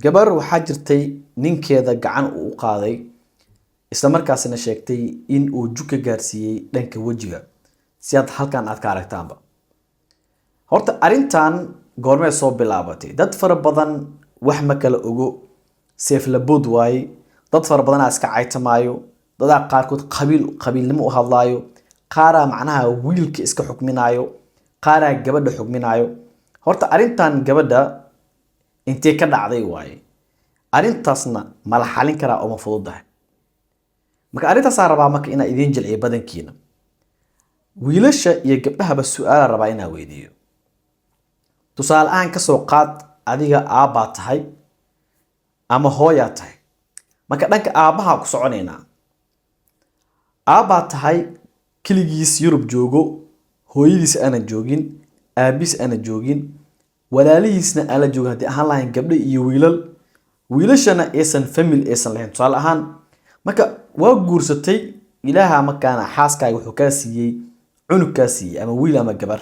gabar waxaa jirtay ninkeeda gacan uu u qaaday isla markaasina sheegtay in uu jug ka gaarsiiyey dhanka wejiga si aad halkan aad ka aragtaanba. Horta arrintan goormee soo bilaabatay? Dad fara badan wax ma kala ogo, seef labood waaye, dad fara badan iska caytamaayo, dadaa qaarkood qabiilnimo u hadlaayo, qaaraa macnaha wiilka iska xukminaayo, qaaraa gabadha xukminaayo. Horta arrintan gabadha intee ka dhacday waaye, arrintaasna ma la xalin karaa oo ma fududahay? Marka arrintaasaa rabaa marka inaa idiin jilciyo badankiina. Wiilasha iyo gabdhahaba su'aala rabaa inaa weydiiyo. Tusaale ahaan ka soo qaad adiga aabbaa tahay ama hooyaa tahay. Marka dhanka aabbaha ku soconaynaa. Aabbaa tahay keligiis Yurub joogo, hooyadiis aanan joogin, aabiis aanan joogin, walaalihiisna aan la joogin haddii ahaan lahayn gabdho iyo wiilal. Wiilashana aysan family aysan lahayn. Tusaale ahaan marka waa guursatay, ilaaha markaana xaaskaaga wuxuu kaa siiyey cunug kaa siiyey ama wiil ama gabar.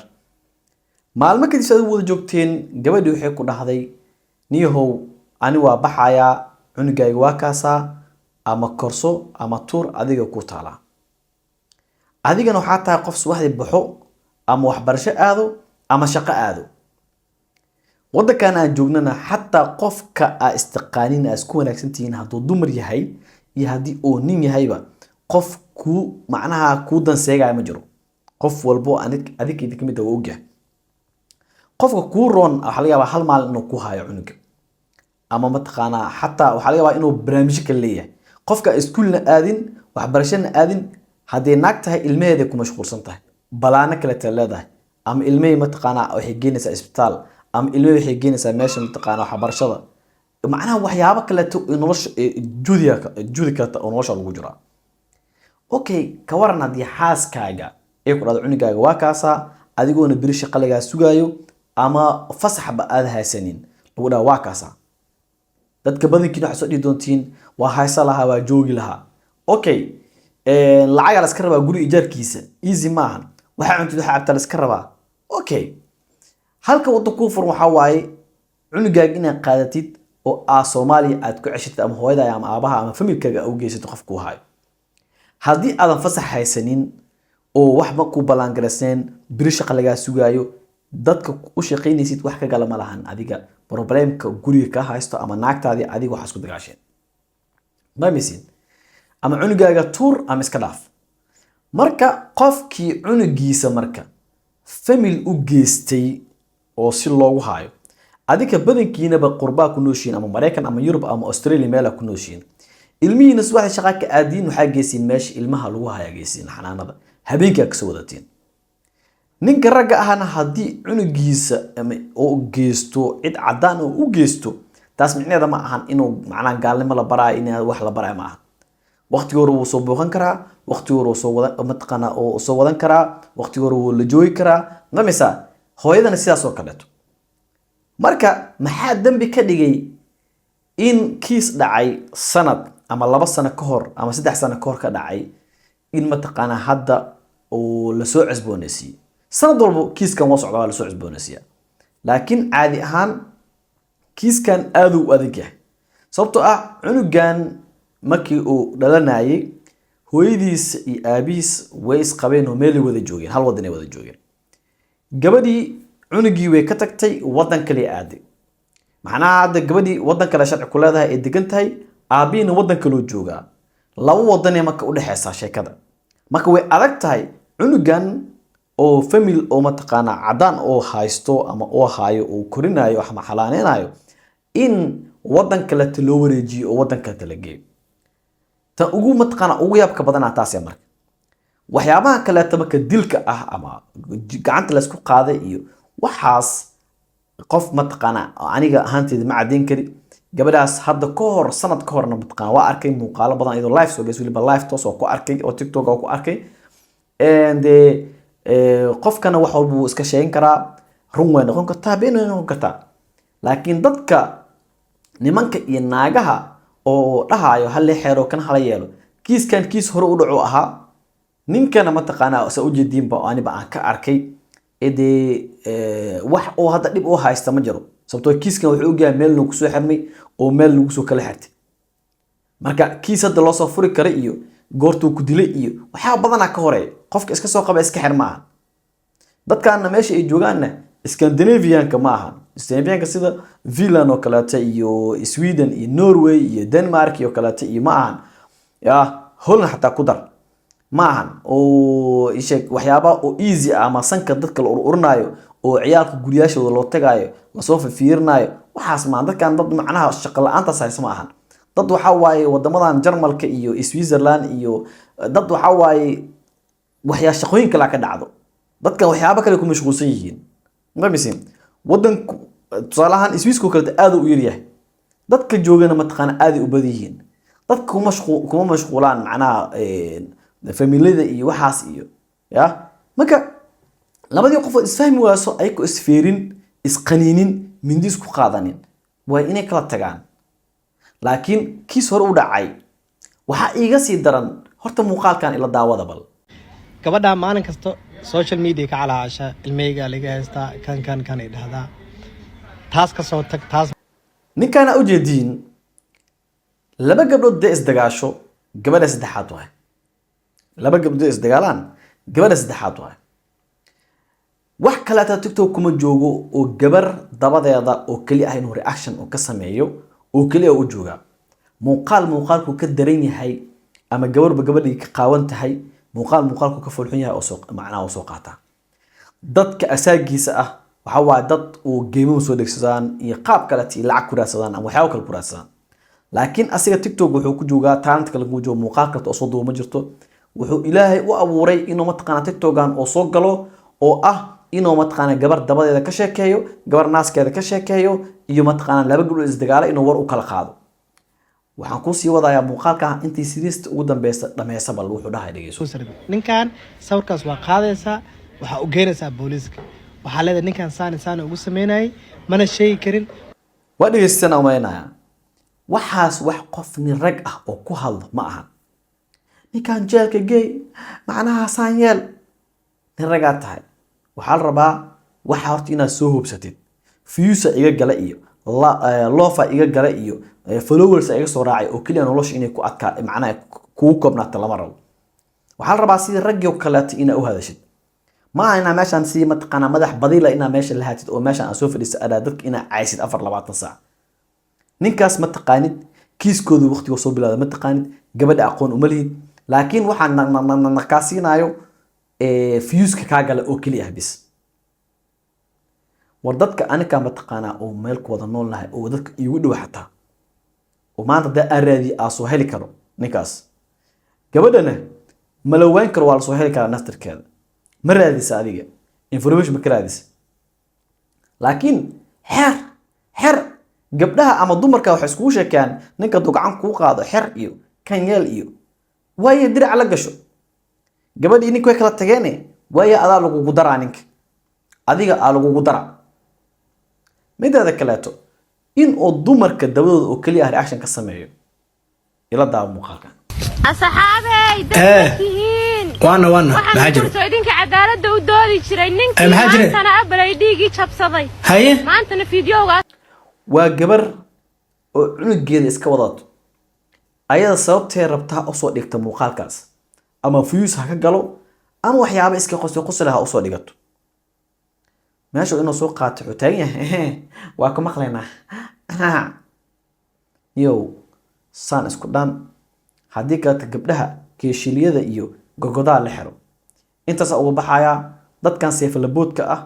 Maalmo kadib saad wada joogteen, gabadhii waxay ku dhahday niyahow ani waa baxayaa, cunugayga waa kaasaa, ama korso ama tuur adiga ku taala. Adigana waxaa tahay qof subaxdii baxo ama waxbarasho aado ama shaqo aado. Waddankan aan joognana xataa qofka aa istiqaanin aa isku wanaagsantihiin hadduu dumar yahay iyo haddii uu nin yahayba, qof kuu macnaha kuu danseegaya ma jiro. Qof walbo adiga idinka mid ah waa ogyahay. qofka kuu roon waxaa laga yaabaa hal maalin inuu ku hayo cunuga, ama mataqaanaa xataa waxaa laga yaabaa inuu barnaamijyo kale leeyahay. qofka iskuulna aadin, waxbarashana aadin, haddii naag tahay ilmaheeda ku mashquulsan tahay, balaano kale ta leedahay, ama ilmahey mataqaanaa waxay geynaysaa isbitaal, ama ilmahey waxay geynaysaa meesha mataqaanaa waxbarashada. macnaha waxyaabo kaleeto nolosha juudi karta oo nolosha lagu jiraa. Okay, ka waran haddii xaaskaaga ay ku dhahdo cunugaaga waa kaasaa, adigoona biri shaqo lagaa sugaayo ama fasaxba aad haysanin, lagu dhaha waa kaasaa. dadka badankiina waxaa soo dhihi doontiin waa haysa lahaa, waa joogi lahaa. Okay, lacagaa la iska rabaa guri ijaarkiisa, easy maahan. waxaa cuntid waxaa cabtaa la iska rabaa. Okay, halka waddo kuu furan waxaa waaye cunugaaga inaad qaadatid oo Soomaaliya aad ku ceshitid, ama hooyada ama aabaha ama familkaaga u geysatid qof ku hayo. haddii aadan fasax haysanin oo waxba ku ballaangarayseen, biri shaqo lagaa sugaayo, dadka u shaqaynaysid wax ka gala ma lahan adiga problemka guriga ka haysto ama naagtaadii adiga waxaa isku dagaasheen. mamisin ama cunugaaga tuur ama iska dhaaf. marka qofkii cunugiisa marka famil u geystay oo si loogu hayo, adiga badankiinaba qurbaa ku nooshiin ama Mareykan ama Yurub ama Australia meela ku nooshiin. ilmihiina subaxdii shaqa ka aadiin waxaa geysiin meesha ilmaha lagu haya geysiin xanaanada, habeenkaa ka soo wadatiin. ninka ragga ahana haddii cunugiisa oo geysto cid cadaan oo u geysto, taas micneheeda ma ahan inuu macnaha gaalnimo la baraayo, in wax la baraayo ma ahan. waqti hore wuu soo booqan karaa, waqti hore wuu soo wadan mataqaanaa oo soo wadan karaa, waqti hore wuu la joogi karaa. namisa hooyadana sidaas oo kaleeto. marka maxaa dambi ka dhigay in kiis dhacay sanad ama 2 sano ka hor ama 3 sano ka hor ka dhacay in mataqaanaa hadda oo la soo cusboonaysiiyay? sanad walba kiiskan waa socdaa, la soo cusboonaysiiyaa. laakiin caadi ahaan kiiskan aad u adag yahay, sababtoo ah cunugan markii uu dhalanayay hooyadiis iyo aabihiis way isqabeen oo meel wada joogeen, hal wadan ay wada joogeen. gabadhii cunugii way ka tagtay, wadan kale aaday. macnaha hadda gabadhii wadan kale sharci ku leedahay ay degan tahay, aabihiina wadan kale uu joogaa. 2 wadan ee marka u dhaxaysa sheekada. marka way adag tahay cunugan oo famil oo mataqaanaa cadaan oo haysto ama oo hayo oo korinayo ama xalaaneynayo in wadan kale loo wareejiyo oo wadan kale la geeyo. tan ugu mataqaanaa ugu yaabka badanaa taas ee marka waxyaabaha kale marka dilka ah ama gacanta la isku qaaday iyo waxaas qof mataqaanaa aniga ahaanteeda ma cadeyn kari. gabadhaas hadda ka hor sanad ka horna mataqaanaa waa arkay muuqaalo badan iyadoo live soo geysay, waliba live toos oo ku arkay oo TikTok oo ku arkay. qofkana wax walba wuu iska sheegan karaa, run way noqon kartaa, been way noqon kartaa. laakiin dadka nimanka iyo naagaha oo dhahayo hal xeero kan hala yeelo, kiiskan kiis hore u dhaco ahaa. ninkana mataqaanaa sa u jeediinba aniba aan ka arkay wax oo hadda dib u haysta ma jiro. sababtoo kiiskan wuxuu ogahay meel lagu soo xirmay oo meel lagu soo kala xirtay marka kiis hadda loo soo furi kara iyo goortuu ku dilay iyo waxyaaba badanaa ka horeeya qofka iska soo qaba iska xir maaha dadkaana meesha ay joogaanna Scandinavianka maaha Scandinavianka sida Finland oo kaleeto iyo Sweden iyo Norway iyo Denmark iyo kaleeto iyo maahan ya Holland xataa ku dar maahan oo isheeg waxyaaba oo easy ama sanka dadka la ururinayo oo ciyaalka guriyashooda loo tagaayo la soo fiirinayo waxaas ma dadkan dad macnaha shaqo la'aanta saysan maahan dad waxa waaye wadamadan Jarmalka iyo Switzerland iyo dad waxa waaye waxyaa shaqooyin kale ka dhacdo dadkan waxyaaba kale ku mashquulsan yihiin ma misin wadan tusaalahan Swiss-ku kale aad u yaryahay dadka joogana ma taqaan aad u badan yihiin dadka kuma mashquulaan macnaha familiyada iyo waxaas iyo ya marka labadii qof isfahmi waaso ay ku isfeerin isqaniinin mindis ku qaadanin waa inay kala tagaan laakiin kiis hore u dhacay waxa iiga sii daran horta muuqaalkan ila daawada bal gabadha maalin kasta social media ka calaasha ilmeyga laga haysta kan ay dhahdaa taas ka soo tag taas ninkana u jeedin laba gabdhood de isdagaasho gabadha saddexaad waay laba gabdhood isdagaalaan gabadha saddexaad waay wax kale ta TikTok kuma joogo oo gabar dabadeeda oo kali ah inuu reaction oo ka sameeyo oo kali ah u jooga muuqaalku ka daran yahay ama gabarba gabadhii ka qaawan tahay muuqaalku ka fulxun yahay oo soo macnaha soo qaata dadka asaagiisa ah waxa waa dad oo geemo soo dhigsadaan iyo qaab kale tii lacag ku raadsadaan ama waxyaabo kale ku raadsadaan laakiin asiga TikTok wuxuu ku joogaa talent kale ku joogo muuqaalka oo soo duuma jirto wuxuu ilaahay u abuuray inuu mataqaana TikTokan oo soo galo oo ah inuu mataqaana gabar dabadeeda ka sheekeeyo gabar naaskeeda ka sheekeeyo iyo mataqaana laba gabdhood isdagaala inuu war u kala qaado waxaan ku sii wadayaa muuqaalka intii sidiista ugu dambeeyay dhameysay bal wuxuu dhahay dhageyso ninkan sawirkaas waa qaadaysa waxa u geynaysaa booliiska waxa leedahay ninkan saan ugu sameynay mana sheegi karin waa dhageysana umaynaya waxaas wax qof nin rag ah oo ku hadlo ma aha ninkan jeelka gay macnaha saan yeel nin ragaa tahay waxaa la rabaa waxa horta inaad soo hubsatid fiyuusa iga gala iyo loofa iga gala iyo followers iga soo raacay oo kaliya nolosha inay ku adkaa macnaha kugu koobnaato lama rabo waxaa la rabaa sidii ragii oo kaleeto inaad u hadashid ma aha inaa meeshaan sidii mataqaana madax badila inaa meesha la haatid oo meeshaan aad soo fadhiisa adaa dadka inaa caysid 24 saac ninkaas ma taqaanid kiiskooda waqtiga soo bilaada ma taqaanid gabadha aqoon uma lihid laakiin waxaan naqaasiinayo fiyuuska kaa gala oo kaliya ah bis war dadka aniga ma taqaana oo meel ku wada nool lahay oo dadka iigu dhow xataa oo maanta da araadi soo heli karo ninkaas gabadhana malawayn karo waa la soo heli karaa naftirkeeda ma raadisa adiga information ma ka raadisa laakiin xer gabdhaha ama dumarka waxay iskugu sheekaan ninka dugacan kuu qaado xer iyo kan yeel iyo waaye dirac la gasho gabadhii ninka way kala tageene waaye adaa lagugu daraa ninka adiga aa lagugu daraa midaada kaleeto in oo dumarka dabadooda oo kaliya reaction ka sameeyo ila daawo muuqaalkan asxaabay dadkiin waana maxaa jiro soo idinka cadaaladda u doodi jiray ninkii maantana abalay dhiigi jabsaday haye maantana fiidiyowga waa gabar oo cunugeeda iska wadato ayada sababtay rabtaa u soo dhigta muuqaalkaas ama views ha ka galo ama waxyaabo iska qosol ha u soo dhigato meesha inuu soo qaato xutaan yahay waa ka maqlaynaa yow saan isku dhan haddii kale gabdhaha keeshiliyada iyo gogodaa la xiro intaas uga baxaya dadkan seefalaboodka ah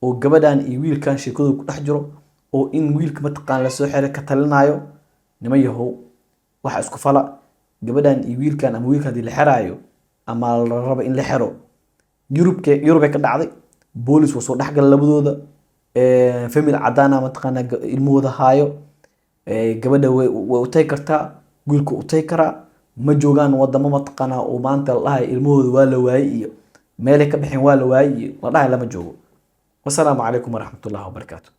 oo gabadhan iyo wiilkan sheekadooda ku dhex jiro oo in wiilka mataqaan la soo xiray ka talinayo nima yahow waxa isku fala gabadhan iyo wiilkan ama wiilka hadii la xiraayo ama la rabo in la xiro Yurub ka dhacday boolis waa soo dhaxgal labadooda family cadaan mataqaan ilmooda haayo gabadha way u tay kartaa wiilku u tay karaa ma joogaan wadamo mataqaan oo maanta la dhahay ilmooda waa la waayay iyo meel ka bixin waa la waayay la dhahay lama joogo wassalaamu calaykum waraxmatullaahi wabarakaatuh